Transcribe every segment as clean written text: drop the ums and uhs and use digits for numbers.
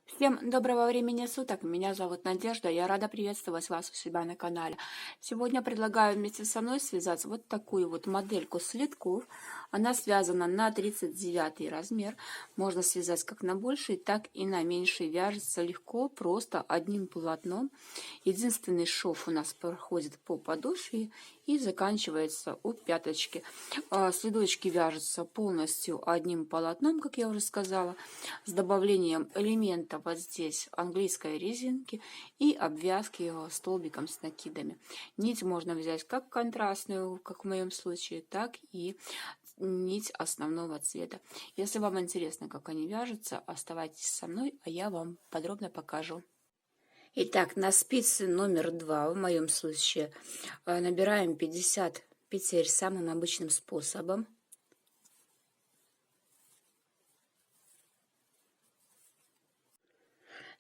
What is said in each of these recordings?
Всем доброго времени суток. Меня зовут Надежда. Я рада приветствовать вас у себя на канале. Сегодня предлагаю вместе со мной связать вот такую вот модельку слитков. Она связана на 39 размер. Можно связать как на больший, так и на меньший. Вяжется легко, просто одним полотном. Единственный шов у нас проходит по подошве и заканчивается у пяточки. Следочки вяжутся полностью одним полотном, как я уже сказала, с добавлением элемента вот здесь английской резинки и обвязки его столбиком с накидами. Нить можно взять как контрастную, как в моем случае, так и нить основного цвета. Если вам интересно, как они вяжутся, оставайтесь со мной, а я вам подробно покажу. Итак, на спице номер 2, в моем случае, набираем 50 петель самым обычным способом.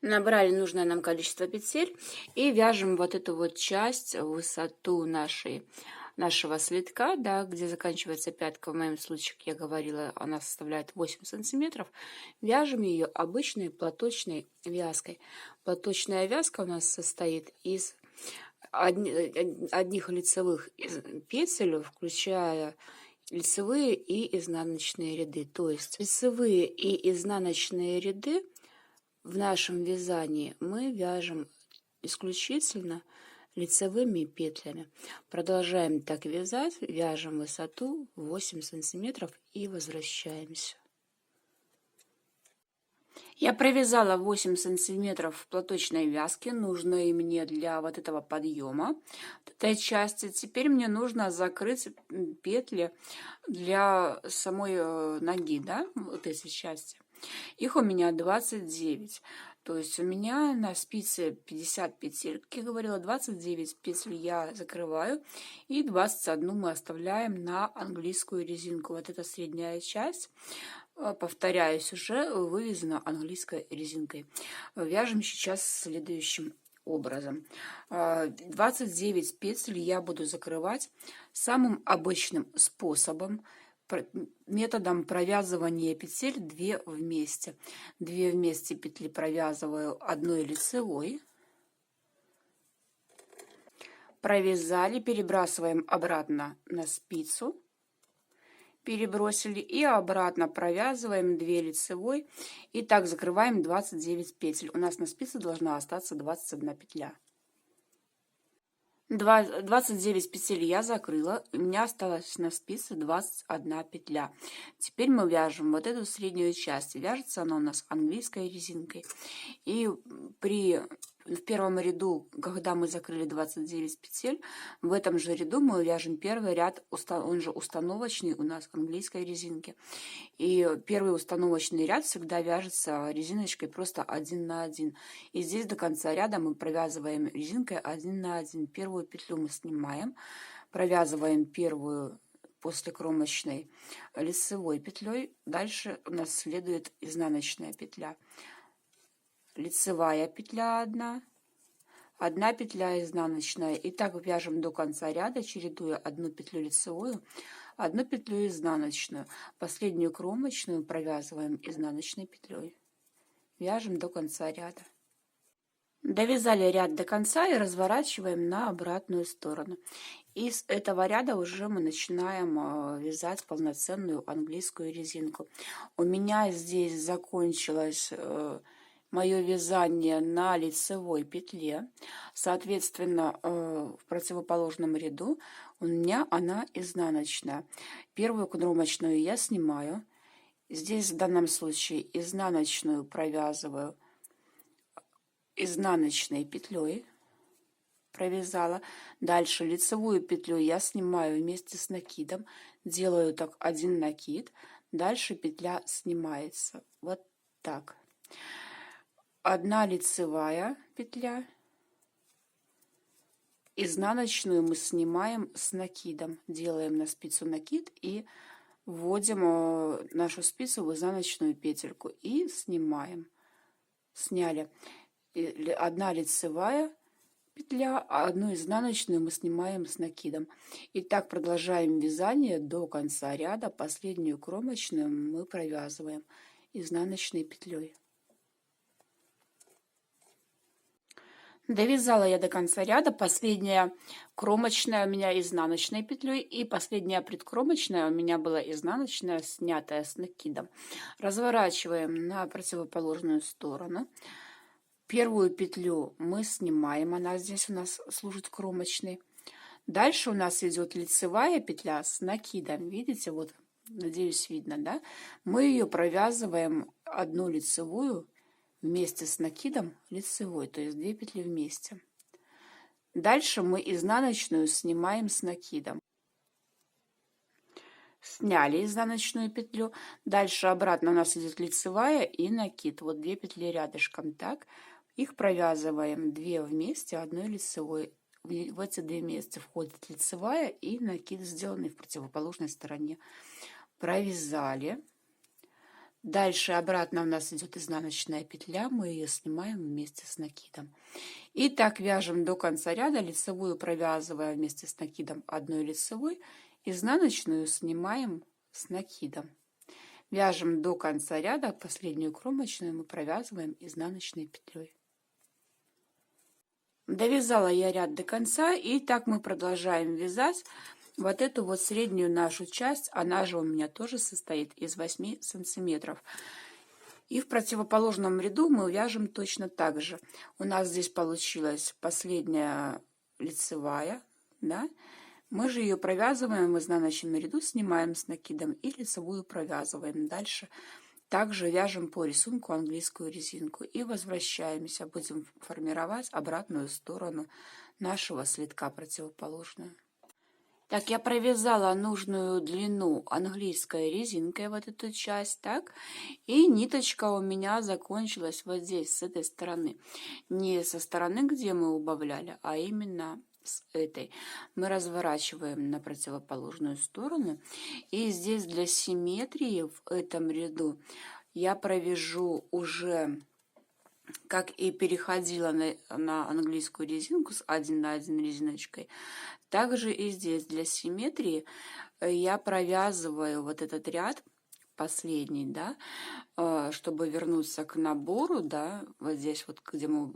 Набрали нужное нам количество петель и вяжем вот эту вот часть, высоту нашего слитка, да, где заканчивается пятка. В моем случае, как я говорила, она составляет 8 сантиметров. Вяжем ее обычной платочной вязкой. Платочная вязка у нас состоит из одних лицевых петель, включая лицевые и изнаночные ряды. То есть лицевые и изнаночные ряды в нашем вязании мы вяжем исключительно лицевыми петлями. Продолжаем так вязать, вяжем высоту 8 сантиметров и возвращаемся. Я провязала 8 сантиметров платочной вязки, нужной мне для вот этого подъема этой части. Теперь мне нужно закрыть петли для самой ноги, да, вот эти части. Их у меня 29. То есть у меня на спице 50 петель, как я говорила, 29 петель я закрываю, и 21 мы оставляем на английскую резинку. Вот эта средняя часть, повторяюсь, уже вывязана английской резинкой. Вяжем сейчас следующим образом. 29 петель я буду закрывать самым обычным способом, методом провязывания петель 2 вместе. 2 вместе петли провязываю одной лицевой. Провязали, перебрасываем обратно на спицу. Перебросили и обратно провязываем 2 лицевой. И так закрываем 29 петель. У нас на спице должна остаться 21 петля. 29 петель я закрыла, у меня осталось на спице 21 петля. Теперь мы вяжем вот эту среднюю часть. Вяжется она у нас английской резинкой. И в первом ряду, когда мы закрыли 29 петель, в этом же ряду мы вяжем первый ряд, он же установочный у нас английской резинки. И первый установочный ряд всегда вяжется резиночкой просто 1 на 1. И здесь до конца ряда мы провязываем резинкой 1 на 1. Первую петлю мы снимаем, провязываем первую после кромочной лицевой петлей. Дальше у нас следует изнаночная петля. Лицевая петля 1, 1 петля изнаночная. И так вяжем до конца ряда, чередуя 1 петлю лицевую, 1 петлю изнаночную. Последнюю кромочную провязываем изнаночной петлей. Вяжем до конца ряда. Довязали ряд до конца и разворачиваем на обратную сторону. Из этого ряда уже мы начинаем вязать полноценную английскую резинку. У меня здесь закончилось мое вязание на лицевой петле. Соответственно, в противоположном ряду у меня она изнаночная. Первую кромочную я снимаю. Здесь в данном случае изнаночную провязываю изнаночной петлей. Провязала. Дальше лицевую петлю я снимаю вместе с накидом. Делаю так 1 накид. Дальше петля снимается. Вот так. 1 лицевая петля. Изнаночную мы снимаем с накидом. Делаем на спицу накид и вводим нашу спицу в изнаночную петельку и снимаем. Сняли. 1 лицевая петля, а 1 изнаночную мы снимаем с накидом. И так продолжаем вязание до конца ряда. Последнюю кромочную мы провязываем изнаночной петлей. Довязала я до конца ряда. Последняя кромочная у меня изнаночной петлей, и последняя предкромочная у меня была изнаночная, снятая с накидом. Разворачиваем на противоположную сторону. Первую петлю мы снимаем, она здесь у нас служит кромочной. Дальше у нас идет лицевая петля с накидом. Видите, вот, надеюсь, видно, да? Мы ее провязываем одну лицевую вместе с накидом лицевой, то есть 2 петли вместе. Дальше мы изнаночную снимаем с накидом. Сняли изнаночную петлю. Дальше обратно у нас идет лицевая и накид. Вот 2 петли рядышком, так. Их провязываем 2 вместе, одной лицевой. В эти 2 вместе входит лицевая и накид, сделанный в противоположной стороне. Провязали. Дальше обратно у нас идет изнаночная петля, мы ее снимаем вместе с накидом. И так вяжем до конца ряда, лицевую провязывая вместе с накидом одной лицевой, изнаночную снимаем с накидом. Вяжем до конца ряда, последнюю кромочную мы провязываем изнаночной петлей. Довязала я ряд до конца, и так мы продолжаем вязать вот эту вот среднюю нашу часть. Она же у меня тоже состоит из 8 сантиметров. И в противоположном ряду мы вяжем точно так же. У нас здесь получилась последняя лицевая, да? Мы же ее провязываем в изнаночном ряду, снимаем с накидом и лицевую провязываем. Дальше также вяжем по рисунку английскую резинку и возвращаемся, будем формировать обратную сторону нашего слитка, противоположную. Так, я провязала нужную длину английской резинкой вот эту часть, так, и ниточка у меня закончилась вот здесь, с этой стороны. Не со стороны, где мы убавляли, а именно с этой. Мы разворачиваем на противоположную сторону, и здесь для симметрии в этом ряду я провяжу уже, как и переходила на английскую резинку с 1 на 1 резиночкой, также и здесь для симметрии я провязываю вот этот ряд последний, да, чтобы вернуться к набору, да, вот здесь вот, где мы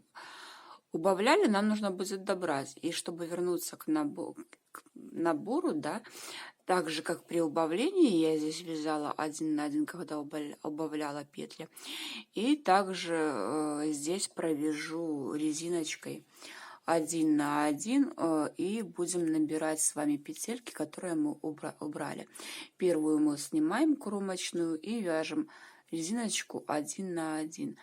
убавляли, нам нужно будет добрать, и чтобы вернуться к набору, да, так же как при убавлении я здесь вязала 1 на 1, когда убавляла петли, и также здесь провяжу резиночкой 1 на 1 и будем набирать с вами петельки, которые мы убрали. Первую мы снимаем кромочную и вяжем резиночку 1 на 1.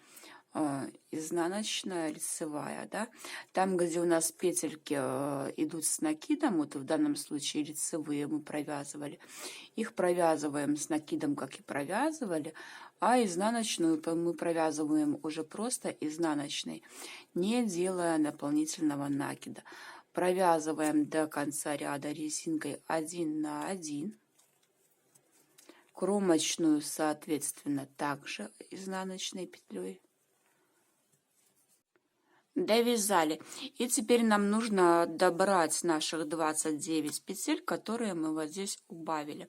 Изнаночная, лицевая, да, там, где у нас петельки идут с накидом, вот в данном случае лицевые мы провязывали, их провязываем с накидом, как и провязывали, а изнаночную мы провязываем уже просто изнаночной, не делая дополнительного накида. Провязываем до конца ряда резинкой 1 на 1, кромочную, соответственно, также изнаночной петлей. Довязали. И теперь нам нужно добрать наших 29 петель, которые мы вот здесь убавили.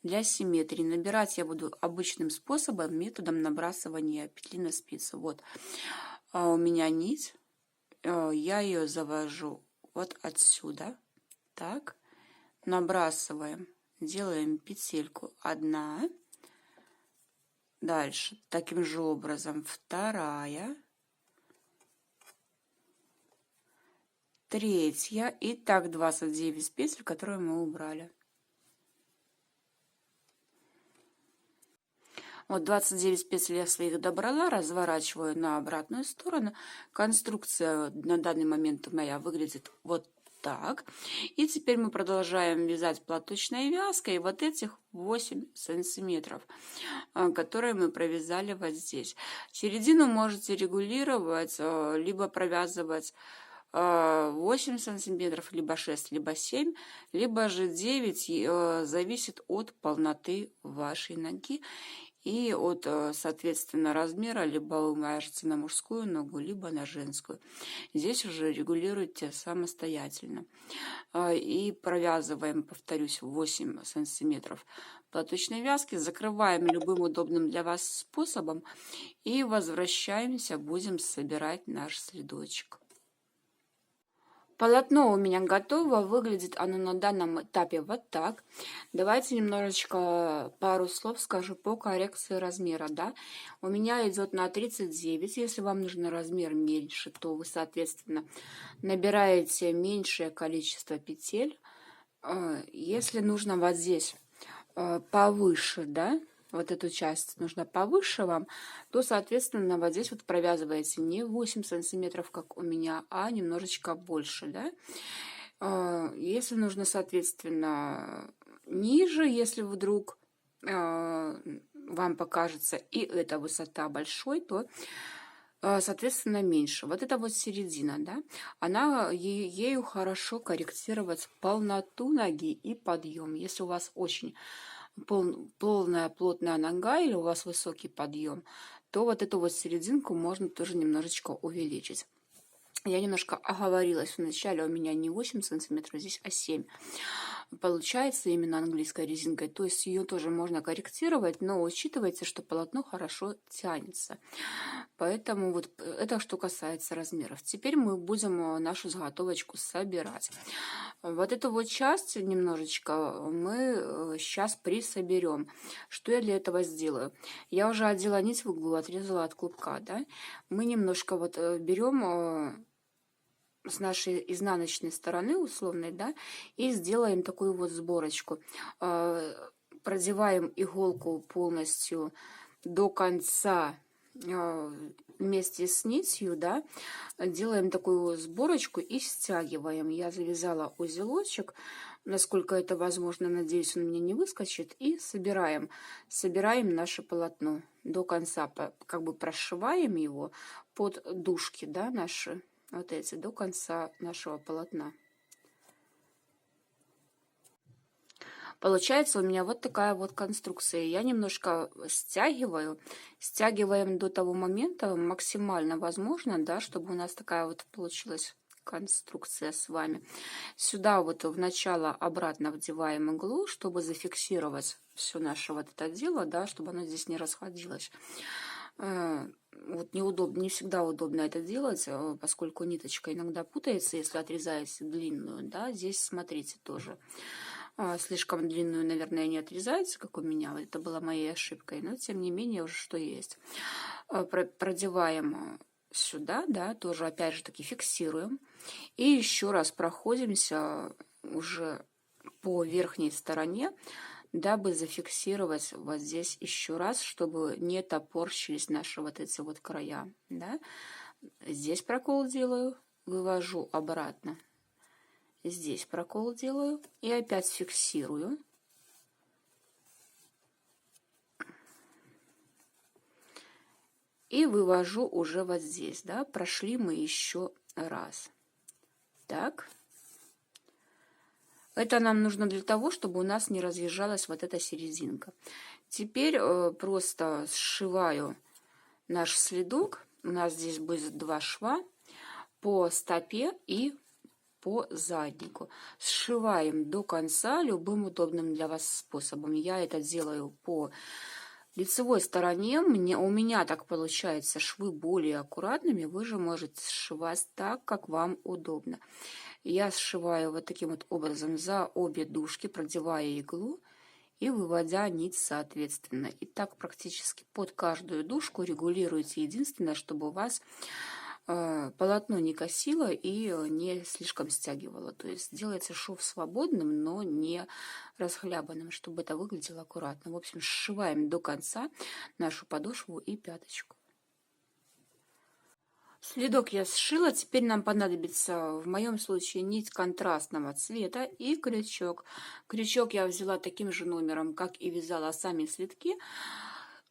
Для симметрии набирать я буду обычным способом, методом набрасывания петли на спицу. Вот у меня нить, я ее завожу вот отсюда, так, набрасываем, делаем петельку 1, дальше таким же образом 2, 3, и так 29 петель, которые мы убрали. Вот 29 петель я своих добрала, разворачиваю на обратную сторону. Конструкция на данный момент у меня выглядит вот так. И теперь мы продолжаем вязать платочной вязкой вот этих 8 сантиметров, которые мы провязали вот здесь. Середину можете регулировать, либо провязывать 8 сантиметров, либо 6, либо 7, либо же 9, зависит от полноты вашей ноги и от, соответственно, размера, либо вы вяжете на мужскую ногу, либо на женскую. Здесь уже регулируйте самостоятельно. И провязываем, повторюсь, 8 сантиметров платочной вязки, закрываем любым удобным для вас способом и возвращаемся, будем собирать наш следочек. Полотно у меня готово, выглядит оно на данном этапе вот так. Давайте немножечко пару слов скажу по коррекции размера, да. У меня идет на 39, если вам нужен размер меньше, то вы, соответственно, набираете меньшее количество петель. Если нужно вот здесь повыше, да, вот эту часть нужно повыше вам, то, соответственно, вот здесь вот провязываете не 8 сантиметров, как у меня, а немножечко больше, да. Если нужно, соответственно, ниже, если вдруг вам покажется и эта высота большой, то соответственно меньше. Вот это вот середина, да, она ею хорошо корректировать полноту ноги и подъем. Если у вас очень полная плотная нога или у вас высокий подъем, то вот эту вот серединку можно тоже немножечко увеличить. Я немножко оговорилась вначале, у меня не 8 сантиметров, здесь 7 получается именно английской резинкой, то есть ее тоже можно корректировать, но учитывайте, что полотно хорошо тянется. Поэтому вот это что касается размеров. Теперь мы будем нашу заготовочку собирать. Вот эту вот часть немножечко мы сейчас присоберем. Что я для этого сделаю? Я уже одела нить в углу, отрезала от клубка, да? Мы немножко вот берем с нашей изнаночной стороны условной, да, и сделаем такую вот сборочку. Продеваем иголку полностью до конца вместе с нитью, да, делаем такую сборочку и стягиваем. Я завязала узелочек, насколько это возможно, надеюсь, он мне не выскочит, и собираем наше полотно до конца, как бы прошиваем его под дужки, да, наши вот эти, до конца нашего полотна. Получается у меня вот такая вот конструкция. Я немножко стягиваем до того момента максимально возможно, да, чтобы у нас такая вот получилась конструкция с вами. Сюда вот в начало обратно вдеваем иглу, чтобы зафиксировать все наше вот это дело, да, чтобы оно здесь не расходилось. Вот неудобно, не всегда удобно это делать, поскольку ниточка иногда путается, если отрезаете длинную, да, здесь смотрите тоже. Слишком длинную, наверное, не отрезается, как у меня, это была моей ошибкой, но тем не менее уже что есть. Продеваем сюда, да, тоже опять же таки фиксируем, и еще раз проходимся уже по верхней стороне, дабы зафиксировать вот здесь еще раз, чтобы не топорщились наши вот эти вот края, да. Здесь прокол делаю, вывожу обратно, здесь прокол делаю и опять фиксирую. И вывожу уже вот здесь, да, прошли мы еще раз. Так. Это нам нужно для того, чтобы у нас не разъезжалась вот эта серединка. Теперь просто сшиваю наш следок. У нас здесь будет 2 шва по стопе и по заднику. Сшиваем до конца любым удобным для вас способом. Я это делаю по лицевой стороне. У меня так получается швы более аккуратными. Вы же можете сшивать так, как вам удобно. Я сшиваю вот таким вот образом за обе дужки, продевая иглу и выводя нить соответственно. И так практически под каждую дужку регулируйте. Единственное, чтобы у вас полотно не косило и не слишком стягивало. То есть делается шов свободным, но не расхлябанным, чтобы это выглядело аккуратно. В общем, сшиваем до конца нашу подошву и пяточку. Следок я сшила, теперь нам понадобится в моем случае нить контрастного цвета и крючок. Крючок я взяла таким же номером, как и вязала сами следки.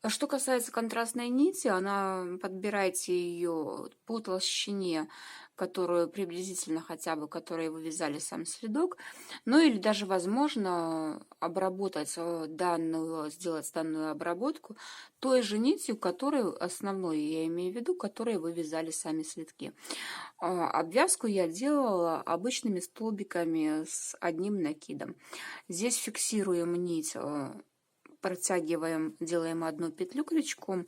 Что касается контрастной нити, подбирайте ее по толщине, которую приблизительно хотя бы, которой вы вязали сам следок. Ну или даже возможно сделать данную обработку той же нитью, которой основной, я имею в виду, которой вы вязали сами следки. Обвязку я делала обычными столбиками с одним накидом. Здесь фиксируем нить протягиваем, делаем одну петлю крючком,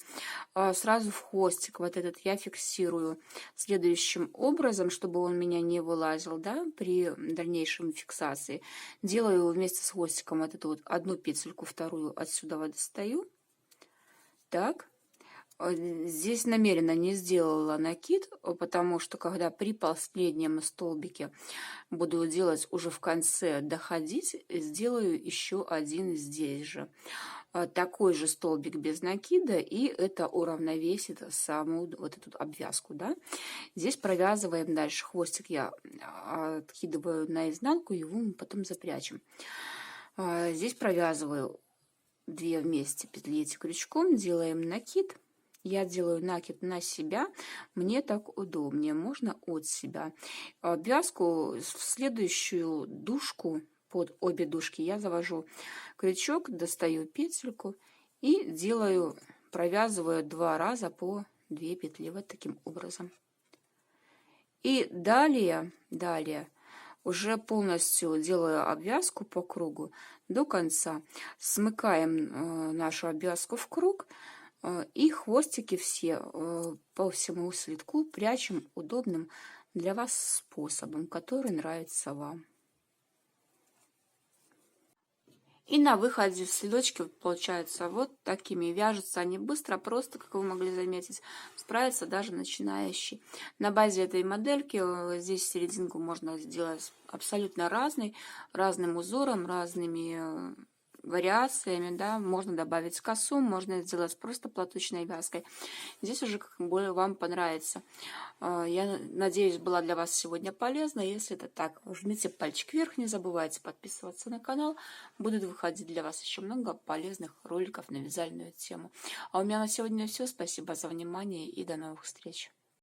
сразу в хвостик вот этот я фиксирую следующим образом, чтобы он у меня не вылазил, да, при дальнейшем фиксации. Делаю вместе с хвостиком вот эту вот одну петельку, вторую отсюда вот достаю. Так. Здесь намеренно не сделала накид, потому что когда при последнем столбике буду делать уже в конце доходить, сделаю еще один здесь же. Такой же столбик без накида, и это уравновесит саму вот эту обвязку, да. Здесь провязываем дальше. Хвостик я откидываю наизнанку, его мы потом запрячем. Здесь провязываю 2 вместе петли эти крючком, делаем накид. Я делаю накид на себя, мне так удобнее, можно от себя. Обвязку в следующую дужку, под обе дужки я завожу крючок, достаю петельку и делаю, провязываю 2 раза по 2 петли, вот таким образом. И далее уже полностью делаю обвязку по кругу до конца. Смыкаем нашу обвязку в круг. И хвостики все по всему слитку прячем удобным для вас способом, который нравится вам. И на выходе следочки получаются вот такими. Вяжутся они быстро, просто, как вы могли заметить, справится даже начинающий. На базе этой модельки здесь серединку можно сделать абсолютно разной, разным узором, разными вариациями, да, можно добавить косу, можно сделать просто платочной вязкой. Здесь уже как более вам понравится. Я надеюсь, была для вас сегодня полезна. Если это так, жмите пальчик вверх, не забывайте подписываться на канал. Будут выходить для вас еще много полезных роликов на вязальную тему. А у меня на сегодня все. Спасибо за внимание и до новых встреч.